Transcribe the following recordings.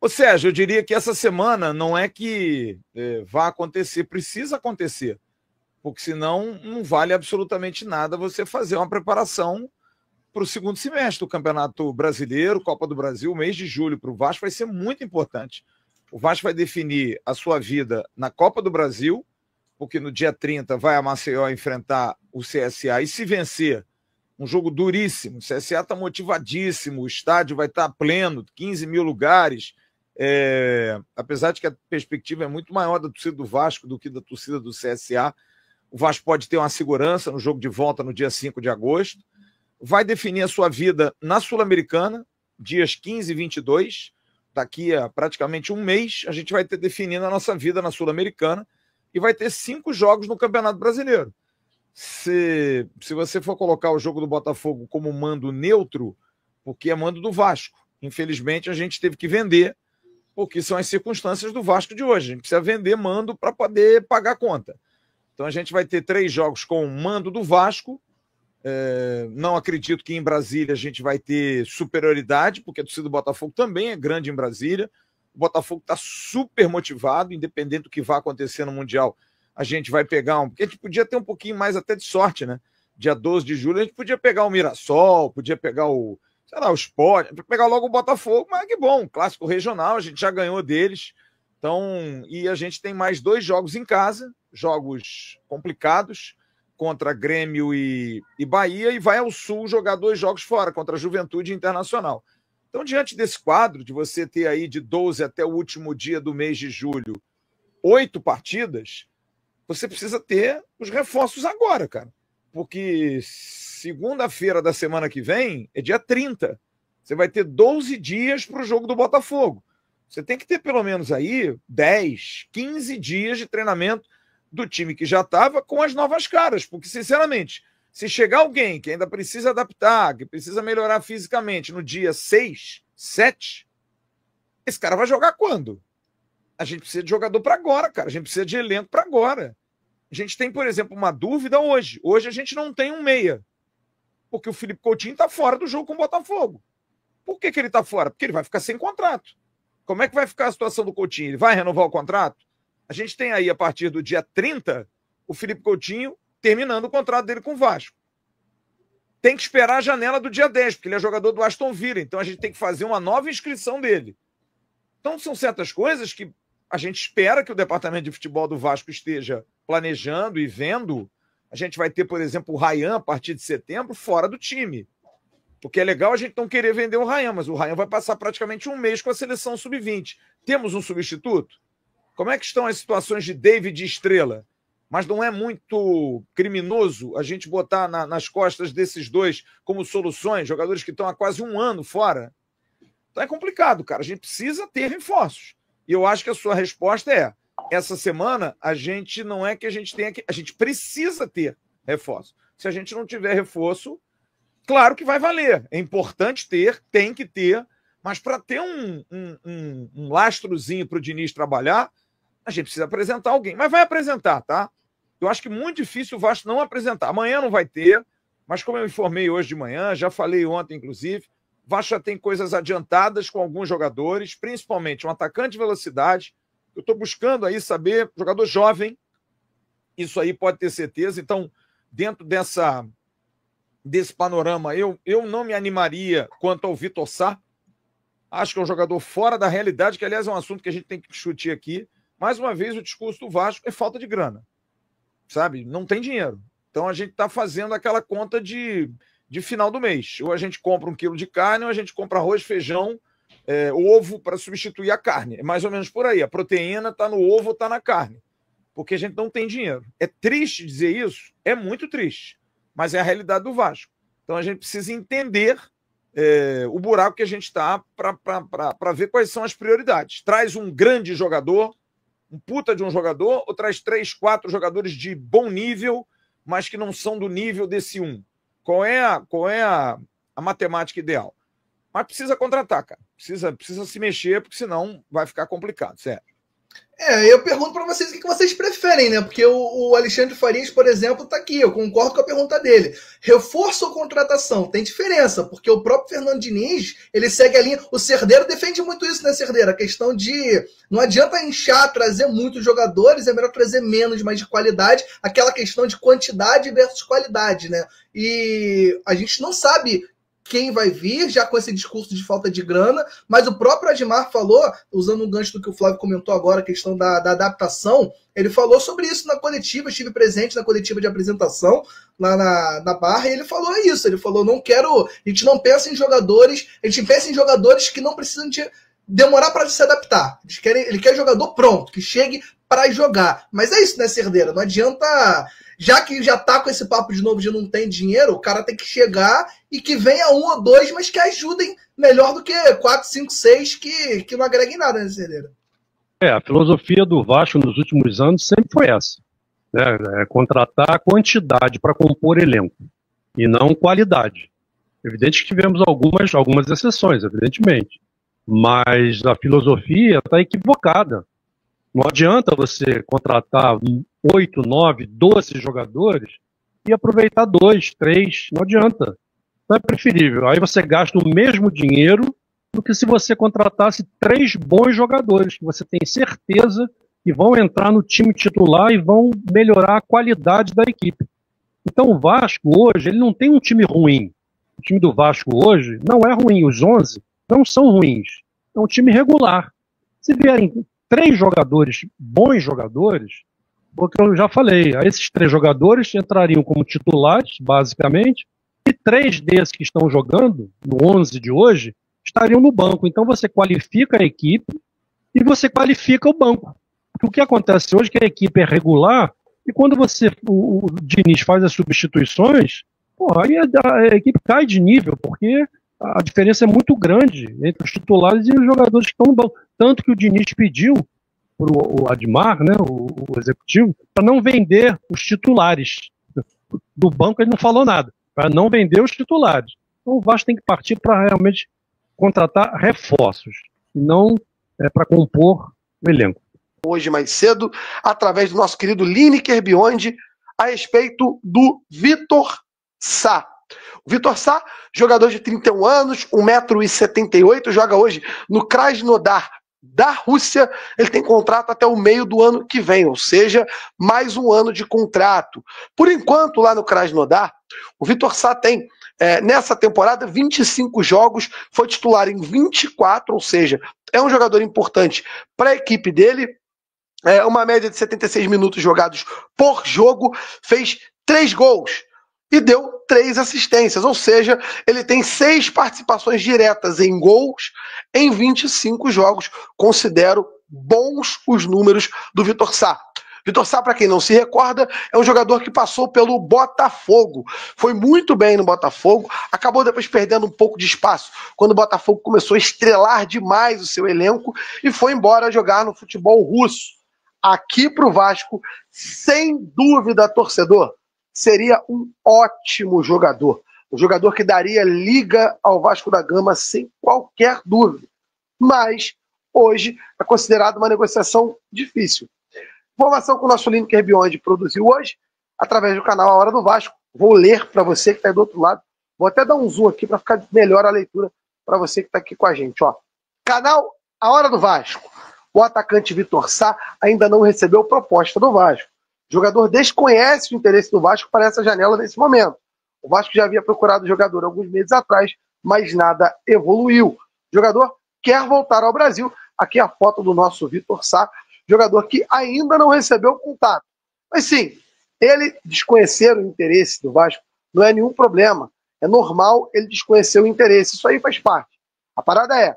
Ô Sérgio, eu diria que essa semana não é que vá acontecer, precisa acontecer, porque senão não vale absolutamente nada você fazer uma preparação para o segundo semestre do Campeonato Brasileiro, Copa do Brasil, o mês de julho para o Vasco vai ser muito importante. O Vasco vai definir a sua vida na Copa do Brasil, porque no dia 30 vai a Maceió enfrentar o CSA e se vencer, um jogo duríssimo, o CSA está motivadíssimo, o estádio vai estar pleno, 15 mil lugares, apesar de que a perspectiva é muito maior da torcida do Vasco do que da torcida do CSA, o Vasco pode ter uma segurança no jogo de volta no dia 5 de agosto, vai definir a sua vida na Sul-Americana, dias 15 e 22, daqui a praticamente um mês, a gente vai ter definido a nossa vida na Sul-Americana e vai ter 5 jogos no Campeonato Brasileiro. Se você for colocar o jogo do Botafogo como mando neutro, porque é mando do Vasco, infelizmente a gente teve que vender, porque são as circunstâncias do Vasco de hoje. A gente precisa vender mando para poder pagar a conta. Então a gente vai ter 3 jogos com o mando do Vasco. Não acredito que em Brasília a gente vai ter superioridade, porque a torcida do Botafogo também é grande em Brasília. O Botafogo está super motivado, independente do que vai acontecer no Mundial. A gente vai pegar porque a gente podia ter um pouquinho mais até de sorte, né? Dia 12 de julho a gente podia pegar o Mirassol, podia pegar o Sport, pegar logo o Botafogo, mas que bom, clássico regional, a gente já ganhou deles. Então, e a gente tem mais 2 jogos em casa, jogos complicados, contra Grêmio e Bahia, e vai ao Sul jogar 2 jogos fora, contra a Juventude Internacional. Então, diante desse quadro, de você ter aí de 12 até o último dia do mês de julho, 8 partidas, você precisa ter os reforços agora, cara. Porque segunda-feira da semana que vem é dia 30. Você vai ter 12 dias para o jogo do Botafogo. Você tem que ter pelo menos aí 10, 15 dias de treinamento do time que já estava com as novas caras. Porque, sinceramente, se chegar alguém que ainda precisa adaptar, que precisa melhorar fisicamente no dia 6, 7, esse cara vai jogar quando? A gente precisa de jogador para agora, cara. A gente precisa de elenco para agora. A gente tem, por exemplo, uma dúvida hoje. Hoje a gente não tem um meia. Porque o Felipe Coutinho está fora do jogo com o Botafogo. Por que ele está fora? Porque ele vai ficar sem contrato. Como é que vai ficar a situação do Coutinho? Ele vai renovar o contrato? A gente tem aí, a partir do dia 30, o Felipe Coutinho terminando o contrato dele com o Vasco. Tem que esperar a janela do dia 10, porque ele é jogador do Aston Villa. Então a gente tem que fazer uma nova inscrição dele. Então são certas coisas que a gente espera que o departamento de futebol do Vasco esteja planejando e vendo. A gente vai ter, por exemplo, o Ryan a partir de setembro fora do time. Porque é legal a gente não querer vender o Ryan, mas o Ryan vai passar praticamente um mês com a seleção sub-20. Temos um substituto? Como é que estão as situações de David e Estrela? Mas não é muito criminoso a gente botar nas costas desses dois como soluções, jogadores que estão há quase um ano fora? Então é complicado, cara. A gente precisa ter reforços. E eu acho que a sua resposta é: essa semana a gente não é que a gente tenha que. A gente precisa ter reforço. Se a gente não tiver reforço, claro que vai valer. É importante ter, tem que ter, mas para ter um lastrozinho para o Diniz trabalhar, a gente precisa apresentar alguém. Mas vai apresentar, tá? Eu acho que muito difícil o Vasco não apresentar. Amanhã não vai ter, mas como eu informei hoje de manhã, já falei ontem, inclusive, o Vasco já tem coisas adiantadas com alguns jogadores, principalmente um atacante de velocidade. Eu estou buscando aí saber, jogador jovem, isso aí pode ter certeza. Então, dentro desse panorama, eu não me animaria quanto ao Vitor Sá. Acho que é um jogador fora da realidade, que, aliás, é um assunto que a gente tem que discutir aqui. Mais uma vez, o discurso do Vasco é falta de grana, sabe? Não tem dinheiro. Então, a gente está fazendo aquela conta de final do mês. Ou a gente compra 1 quilo de carne, ou a gente compra arroz, feijão, ovo para substituir a carne. É mais ou menos por aí. A proteína está no ovo ou está na carne. Porque a gente não tem dinheiro. É triste dizer isso? É muito triste. Mas é a realidade do Vasco. Então, a gente precisa entender o buraco que a gente está para ver quais são as prioridades. Traz um grande jogador, um puta de um jogador, ou traz 3, 4 jogadores de bom nível, mas que não são do nível desse um? Qual é a matemática ideal? Mas precisa contratar, cara. Precisa se mexer, porque senão vai ficar complicado, sério. Eu pergunto para vocês o que vocês preferem, né? Porque o Alexandre Farias, por exemplo, tá aqui. Eu concordo com a pergunta dele. Reforço ou contratação? Tem diferença, porque o próprio Fernando Diniz, ele segue a linha. O Cerdeiro defende muito isso, né, Cerdeiro? A questão de não adianta inchar, trazer muitos jogadores, é melhor trazer menos, mas de qualidade. Aquela questão de quantidade versus qualidade, né? E a gente não sabe quem vai vir, já com esse discurso de falta de grana, mas o próprio Admar falou, usando um gancho do que o Flávio comentou agora, a questão da adaptação, ele falou sobre isso na coletiva, estive presente na coletiva de apresentação, lá na Barra, e ele falou isso, ele falou, a gente não pensa em jogadores, a gente pensa em jogadores que não precisam de demorar para se adaptar, ele quer jogador pronto, que chegue para jogar, mas é isso, né, Cerdeira, não adianta... Já que já tá com esse papo de novo de não tem dinheiro, o cara tem que chegar e que venha 1 ou 2, mas que ajudem melhor do que 4, 5, 6 que não agreguem nada, né, Cerdeira? A filosofia do Vasco nos últimos anos sempre foi essa, né? Contratar quantidade para compor elenco e não qualidade. Evidente que tivemos algumas exceções, evidentemente, mas a filosofia está equivocada. Não adianta você contratar 8, 9, 12 jogadores e aproveitar 2, 3, não adianta. Não é preferível. Aí você gasta o mesmo dinheiro do que se você contratasse 3 bons jogadores, que você tem certeza que vão entrar no time titular e vão melhorar a qualidade da equipe. Então o Vasco hoje, ele não tem um time ruim. O time do Vasco hoje não é ruim, os 11 não são ruins. É um time regular. Se vierem 3 jogadores, bons jogadores, porque eu já falei, esses 3 jogadores entrariam como titulares, basicamente, e 3 desses que estão jogando, no 11 de hoje, estariam no banco. Então você qualifica a equipe e você qualifica o banco. Porque o que acontece hoje é que a equipe é regular e quando o Diniz faz as substituições, aí a equipe cai de nível, porque a diferença é muito grande entre os titulares e os jogadores que estão no banco. Tanto que o Diniz pediu para o Admar, né, o executivo, para não vender os titulares. Do banco ele não falou nada, para não vender os titulares. Então o Vasco tem que partir para realmente contratar reforços, e não para compor o elenco. Hoje mais cedo, através do nosso querido Lineker Beyond, a respeito do Vitor Sá. O Vitor Sá, jogador de 31 anos, 1,78 m, joga hoje no Krasnodar da Rússia. Ele tem contrato até o meio do ano que vem, ou seja, mais um ano de contrato. Por enquanto, lá no Krasnodar, o Vitor Sá tem, nessa temporada, 25 jogos, foi titular em 24, ou seja, é um jogador importante para a equipe dele. Uma média de 76 minutos jogados por jogo, fez 3 gols e deu 3 assistências, ou seja, ele tem 6 participações diretas em gols em 25 jogos. Considero bons os números do Vitor Sá. Vitor Sá, para quem não se recorda, é um jogador que passou pelo Botafogo. Foi muito bem no Botafogo, acabou depois perdendo um pouco de espaço quando o Botafogo começou a estrelar demais o seu elenco e foi embora jogar no futebol russo. Aqui para o Vasco, sem dúvida, torcedor, seria um ótimo jogador. Um jogador que daria liga ao Vasco da Gama sem qualquer dúvida. Mas, hoje, é considerado uma negociação difícil. Informação que o nosso Lineker Beyond produziu hoje, através do canal A Hora do Vasco. Vou ler para você que está do outro lado. Vou até dar um zoom aqui para ficar melhor a leitura para você que está aqui com a gente. Canal A Hora do Vasco. O atacante Vitor Sá ainda não recebeu proposta do Vasco. O jogador desconhece o interesse do Vasco para essa janela nesse momento. O Vasco já havia procurado o jogador alguns meses atrás, mas nada evoluiu. O jogador quer voltar ao Brasil. Aqui a foto do nosso Vitor Sá, jogador que ainda não recebeu contato. Mas sim, ele desconhecer o interesse do Vasco não é nenhum problema. É normal ele desconhecer o interesse. Isso aí faz parte. A parada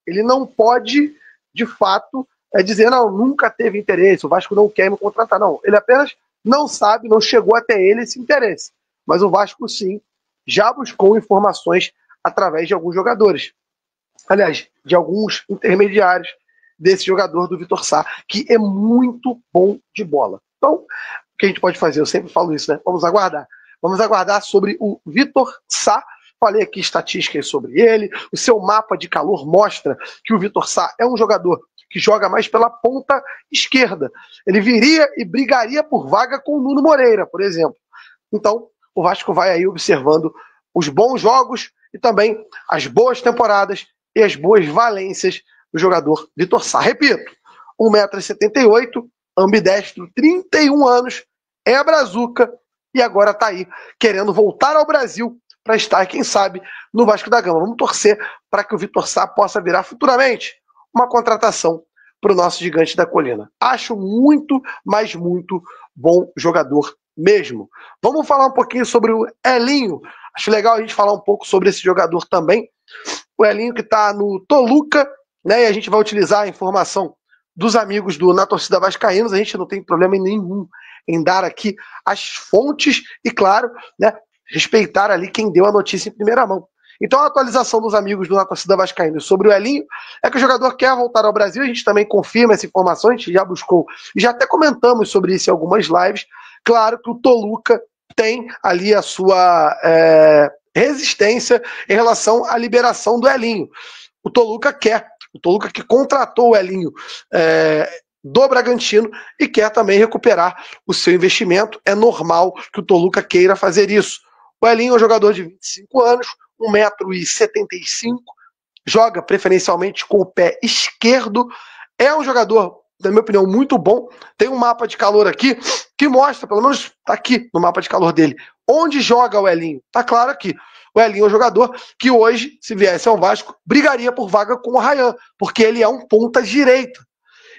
ele não pode, de fato, dizer, não, nunca teve interesse, o Vasco não quer me contratar. Não, ele apenas não sabe, não chegou até ele esse interesse. Mas o Vasco, sim, já buscou informações através de alguns jogadores. Aliás, de alguns intermediários desse jogador do Vitor Sá, que é muito bom de bola. Então, o que a gente pode fazer? Eu sempre falo isso, né? Vamos aguardar. Vamos aguardar sobre o Vitor Sá, falei aqui estatísticas sobre ele, o seu mapa de calor mostra que o Vitor Sá é um jogador que joga mais pela ponta esquerda. Ele viria e brigaria por vaga com o Nuno Moreira, por exemplo. Então, o Vasco vai aí observando os bons jogos e também as boas temporadas e as boas valências do jogador Vitor Sá. Repito, 1,78 m, ambidestro, 31 anos, é brazuca e agora está aí querendo voltar ao Brasil para estar, quem sabe, no Vasco da Gama. Vamos torcer para que o Vitor Sá possa virar futuramente uma contratação para o nosso gigante da colina. Acho muito, mas muito bom jogador mesmo. Vamos falar um pouquinho sobre o Elinho. Acho legal a gente falar um pouco sobre esse jogador também. O Elinho que está no Toluca, né? E a gente vai utilizar a informação dos amigos Na Torcida Vascaínos. A gente não tem problema nenhum em dar aqui as fontes e, claro, né, respeitar ali quem deu a notícia em primeira mão. Então, a atualização dos amigos Na Torcida Vascaínos sobre o Elinho é que o jogador quer voltar ao Brasil. A gente também confirma essa informação, a gente já buscou e já até comentamos sobre isso em algumas lives. Claro que o Toluca tem ali a sua resistência em relação à liberação do Elinho. O Toluca que contratou o Elinho do Bragantino e quer também recuperar o seu investimento. É normal que o Toluca queira fazer isso. O Elinho é um jogador de 25 anos, 1,75 m, joga preferencialmente com o pé esquerdo, é um jogador, na minha opinião, muito bom. Tem um mapa de calor aqui que mostra, pelo menos tá aqui no mapa de calor dele, onde joga o Elinho. Tá claro aqui. O Elinho é um jogador que hoje, se viesse ao Vasco, brigaria por vaga com o Ryan, porque ele é um ponta direita.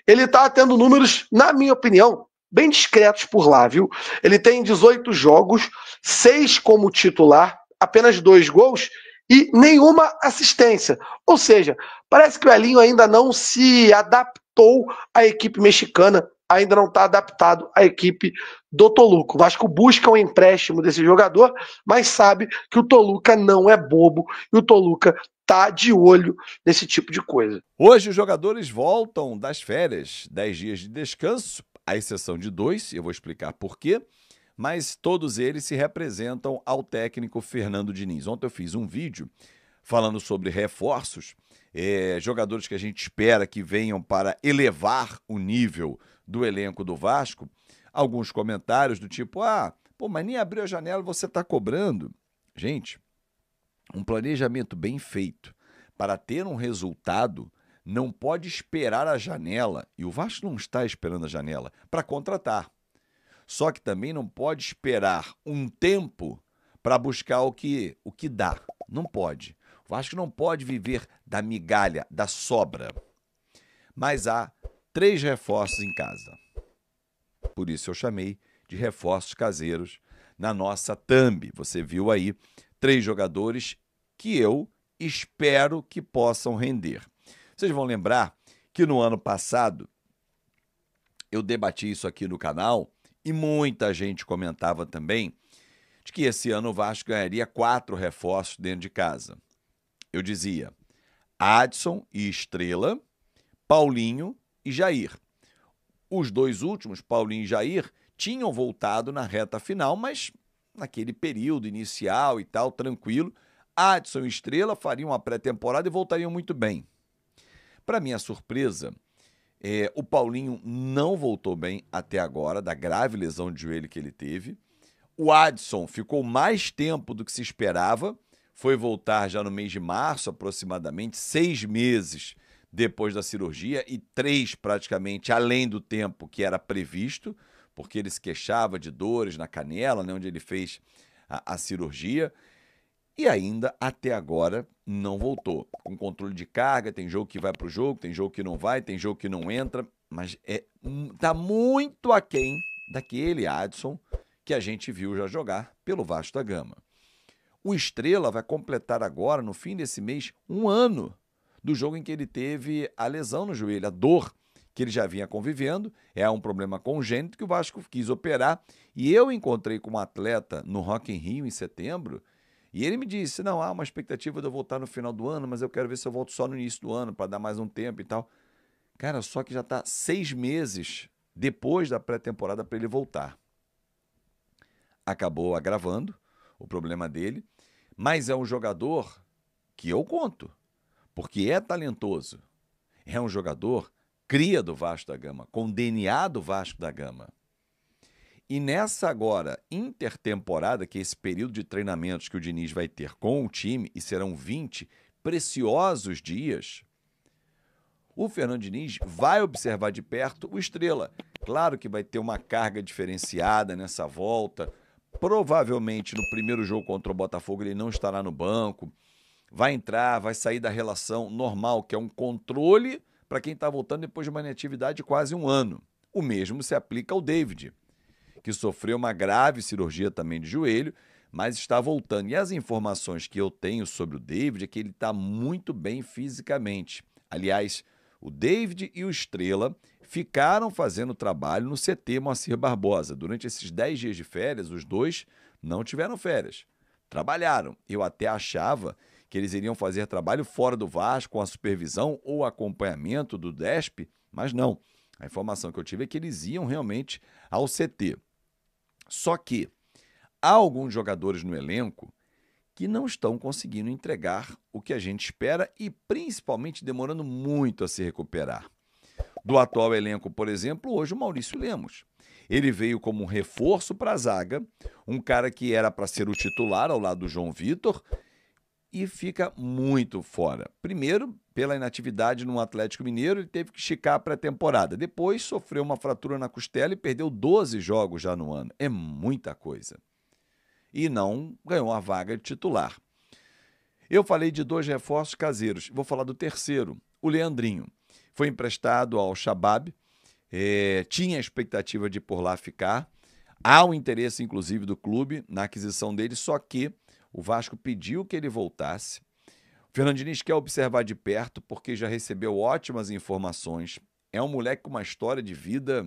Ele tá tendo números, na minha opinião, bem discretos por lá, viu? Ele tem 18 jogos, 6 como titular, apenas 2 gols e nenhuma assistência. Ou seja, parece que o Elinho ainda não se adaptou à equipe mexicana, ainda não está adaptado à equipe do Toluca. O Vasco busca um empréstimo desse jogador, mas sabe que o Toluca não é bobo e o Toluca tá de olho nesse tipo de coisa. Hoje os jogadores voltam das férias, 10 dias de descanso, à exceção de 2, eu vou explicar por quê, mas todos eles se representam ao técnico Fernando Diniz. Ontem eu fiz um vídeo falando sobre reforços, jogadores que a gente espera que venham para elevar o nível do elenco do Vasco. Alguns comentários do tipo, mas nem abriu a janela você está cobrando. Gente, um planejamento bem feito para ter um resultado não pode esperar a janela, e o Vasco não está esperando a janela, para contratar. Só que também não pode esperar um tempo para buscar o que dá. Não pode. O Vasco não pode viver da migalha, da sobra. Mas há 3 reforços em casa. Por isso eu chamei de reforços caseiros na nossa thumb. Você viu aí 3 jogadores que eu espero que possam render. Vocês vão lembrar que no ano passado eu debati isso aqui no canal e muita gente comentava também de que esse ano o Vasco ganharia 4 reforços dentro de casa. Eu dizia Adson e Estrela, Paulinho e Jair. Os 2 últimos, Paulinho e Jair, tinham voltado na reta final, mas naquele período inicial e tal, tranquilo. Adson e Estrela fariam uma pré-temporada e voltariam muito bem. Para minha surpresa, o Paulinho não voltou bem até agora, da grave lesão de joelho que ele teve. O Adson ficou mais tempo do que se esperava, foi voltar já no mês de março, aproximadamente 6 meses depois da cirurgia e 3 praticamente além do tempo que era previsto, porque ele se queixava de dores na canela, né, onde ele fez a cirurgia. E ainda, até agora, não voltou. Com controle de carga, tem jogo que vai para o jogo, tem jogo que não vai, tem jogo que não entra, mas tá muito aquém daquele Adson que a gente viu já jogar pelo Vasco da Gama. O Estrela vai completar agora, no fim desse mês, 1 ano do jogo em que ele teve a lesão no joelho, a dor que ele já vinha convivendo, é um problema congênito que o Vasco quis operar, e eu encontrei com um atleta no Rock in Rio em setembro, e ele me disse, não, há uma expectativa de eu voltar no final do ano, mas eu quero ver se eu volto só no início do ano, para dar mais um tempo e tal. Cara, só que já está 6 meses depois da pré-temporada para ele voltar. Acabou agravando o problema dele, Mas é um jogador que eu conto, porque é talentoso. É um jogador cria do Vasco da Gama, com DNA do Vasco da Gama. E nessa agora intertemporada, que é esse período de treinamentos que o Diniz vai ter com o time, e serão 20 preciosos dias, o Fernando Diniz vai observar de perto o Estrela. Claro que vai ter uma carga diferenciada nessa volta. Provavelmente no primeiro jogo contra o Botafogo ele não estará no banco. Vai entrar, vai sair da relação normal, que é um controle para quem está voltando depois de uma inatividade de quase um ano. O mesmo se aplica ao David, que sofreu uma grave cirurgia também de joelho, mas está voltando. E as informações que eu tenho sobre o David é que ele está muito bem fisicamente. Aliás, o David e o Estrela ficaram fazendo trabalho no CT Moacir Barbosa. Durante esses 10 dias de férias, os dois não tiveram férias. Trabalharam. Eu até achava que eles iriam fazer trabalho fora do Vasco, com a supervisão ou acompanhamento do DESP, mas não. A informação que eu tive é que eles iam realmente ao CT. Só que há alguns jogadores no elenco que não estão conseguindo entregar o que a gente espera e principalmente demorando muito a se recuperar. Do atual elenco, por exemplo, hoje o Maurício Lemos. Ele veio como um reforço para a zaga, um cara que era para ser o titular ao lado do João Vitor e fica muito fora. Primeiro, pela inatividade no Atlético Mineiro, ele teve que esticar a pré-temporada. Depois, sofreu uma fratura na costela e perdeu 12 jogos já no ano. É muita coisa. E não ganhou a vaga de titular. Eu falei de 2 reforços caseiros. Vou falar do terceiro, o Leandrinho. Foi emprestado ao Shabab, tinha a expectativa de por lá ficar. Há um interesse, inclusive, do clube na aquisição dele, só que o Vasco pediu que ele voltasse. O Fernando Diniz quer observar de perto, porque já recebeu ótimas informações. É um moleque com uma história de vida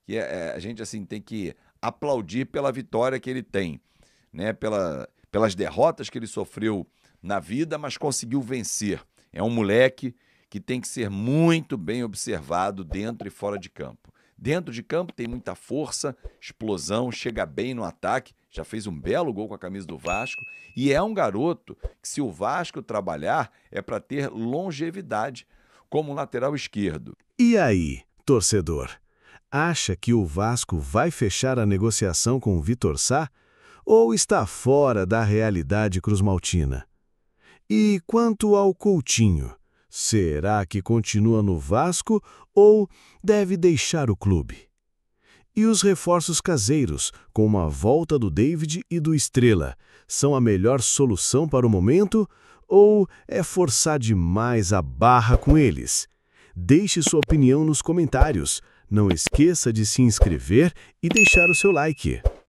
que a gente assim, tem que aplaudir pela vitória que ele tem, né? Pelas derrotas que ele sofreu na vida, mas conseguiu vencer. É um moleque que tem que ser muito bem observado dentro e fora de campo. Dentro de campo tem muita força, explosão, chega bem no ataque, já fez um belo gol com a camisa do Vasco e é um garoto que, se o Vasco trabalhar, é para ter longevidade como lateral esquerdo. E aí, torcedor? Acha que o Vasco vai fechar a negociação com o Vitor Sá ou está fora da realidade cruzmaltina? E quanto ao Coutinho? Será que continua no Vasco ou deve deixar o clube? E os reforços caseiros, com a volta do David e do Estrela, são a melhor solução para o momento ou é forçar demais a barra com eles? Deixe sua opinião nos comentários. Não esqueça de se inscrever e deixar o seu like.